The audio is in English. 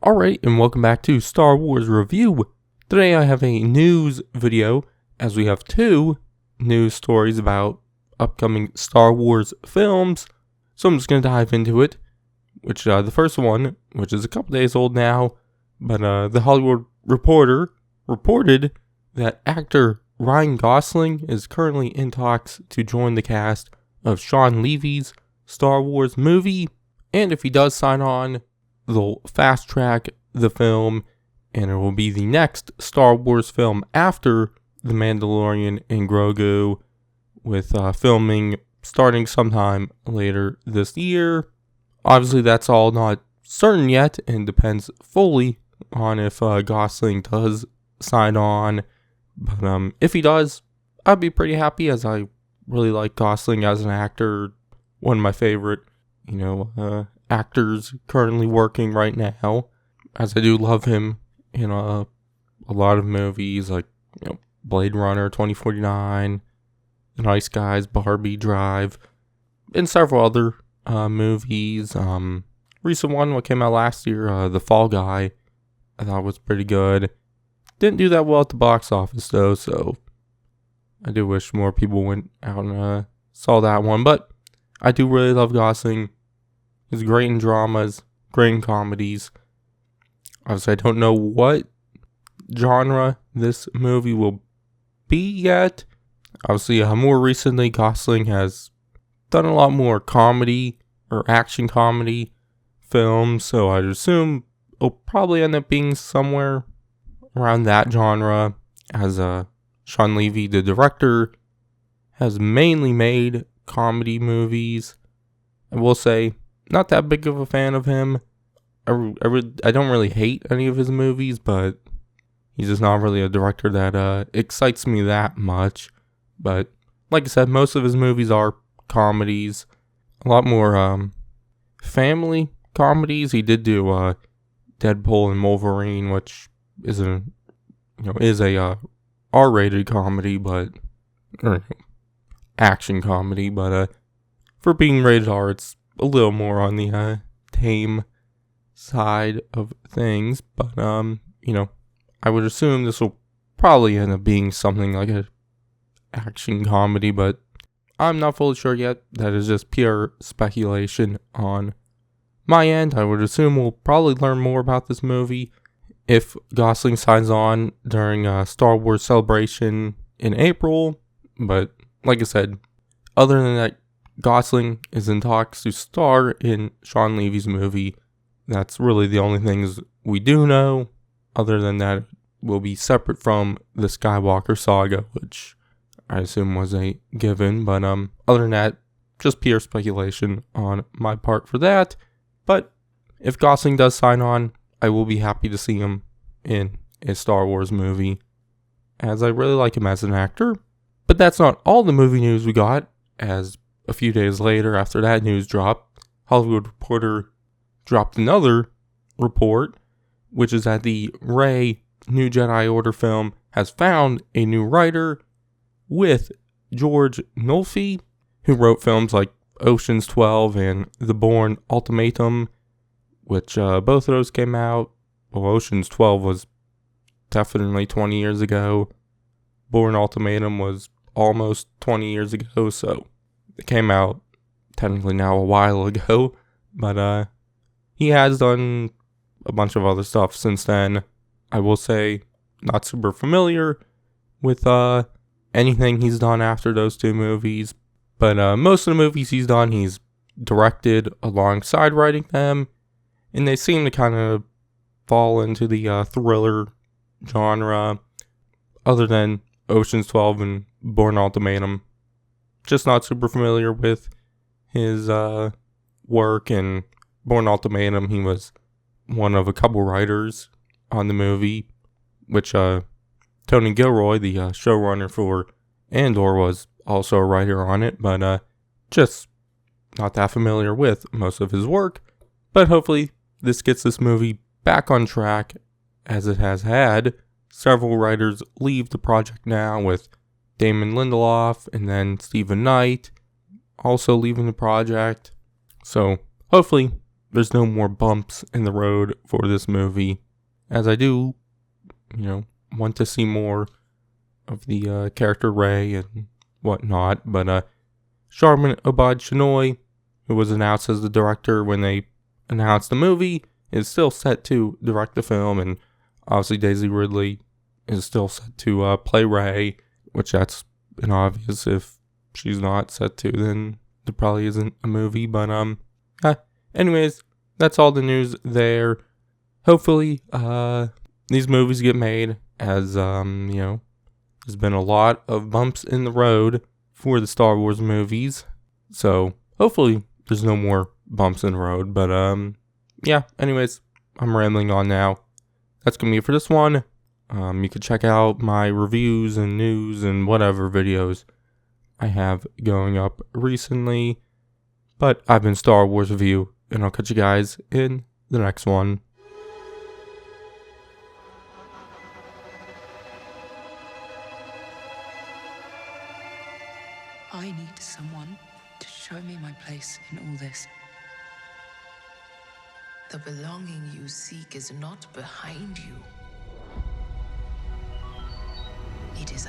Alright, and welcome back to Star Wars Review. Today I have a news video, as we have two news stories about upcoming Star Wars films. So I'm just going to dive into it, which the first one, which is a couple days old now, but the Hollywood Reporter reported that actor Ryan Gosling is currently in talks to join the cast of Shawn Levy's Star Wars movie, and if he does sign on, they'll fast track the film, and it will be the next Star Wars film after The Mandalorian and Grogu, with filming starting sometime later this year. Obviously, that's all not certain yet and depends fully on if Gosling does sign on. But if he does, I'd be pretty happy, as I really like Gosling as an actor. One of my favorite, actors currently working right now, as I do love him in a lot of movies like Blade Runner 2049, The Nice Guys, Barbie, Drive, and several other movies. Recent one, what came out last year, The Fall Guy, I thought was pretty good. Didn't do that well at the box office though, so I do wish more people went out and saw that one. But I do really love Gosling. He's great in dramas, great in comedies. Obviously, I don't know what genre this movie will be yet. Obviously, more recently, Gosling has done a lot more comedy or action comedy films, so I'd assume it'll probably end up being somewhere around that genre, as Shawn Levy, the director, has mainly made comedy movies. I will say, not that big of a fan of him. I don't really hate any of his movies, but he's just not really a director that excites me that much. But like I said, most of his movies are comedies, a lot more family comedies. He did do Deadpool and Wolverine, which is a R-rated comedy, or action comedy, but for being rated R, it's a little more on the tame side of things. But I would assume this will probably end up being something like a action comedy, but I'm not fully sure yet. That is just pure speculation on my end. I would assume we'll probably learn more about this movie if Gosling signs on during a Star Wars Celebration in April. But like I said, other than that, Gosling is in talks to star in Shawn Levy's movie. That's really the only things we do know. Other than that, it will be separate from the Skywalker saga, which I assume was a given. But other than that, just pure speculation on my part for that. But if Gosling does sign on, I will be happy to see him in a Star Wars movie, as I really like him as an actor. But that's not all the movie news we got, as a few days later, after that news dropped, Hollywood Reporter dropped another report, which is that the Rey New Jedi Order film has found a new writer, with George Nolfi, who wrote films like Ocean's 12 and The Bourne Ultimatum, which both of those came out. Well, Ocean's 12 was definitely 20 years ago. Bourne Ultimatum was almost 20 years ago, so it came out technically now a while ago. But he has done a bunch of other stuff since then. I will say, not super familiar with anything he's done after those two movies. But most of the movies he's done, he's directed alongside writing them, and they seem to kind of fall into the thriller genre. Other than Ocean's 12 and Bourne Ultimatum, just not super familiar with his work. And Bourne Ultimatum, he was one of a couple writers on the movie, which Tony Gilroy, the showrunner for Andor, was also a writer on it, but just not that familiar with most of his work. But hopefully this gets this movie back on track, as it has had several writers leave the project now, with Damon Lindelof and then Stephen Knight also leaving the project. So hopefully there's no more bumps in the road for this movie, as I do, want to see more of the character Rey and whatnot. But Shawn Obaid-Chinoy, who was announced as the director when they announced the movie, is still set to direct the film, and obviously Daisy Ridley is still set to play Rey, which that's an obvious. If she's not set to, then there probably isn't a movie. But anyways, that's all the news there. Hopefully, these movies get made, as there's been a lot of bumps in the road for the Star Wars movies. So hopefully there's no more bumps in the road. But anyways, I'm rambling on now. That's gonna be it for this one. You can check out my reviews and news and whatever videos I have going up recently. But I've been Star Wars Review, and I'll catch you guys in the next one. I need someone to show me my place in all this. The belonging you seek is not behind you. It is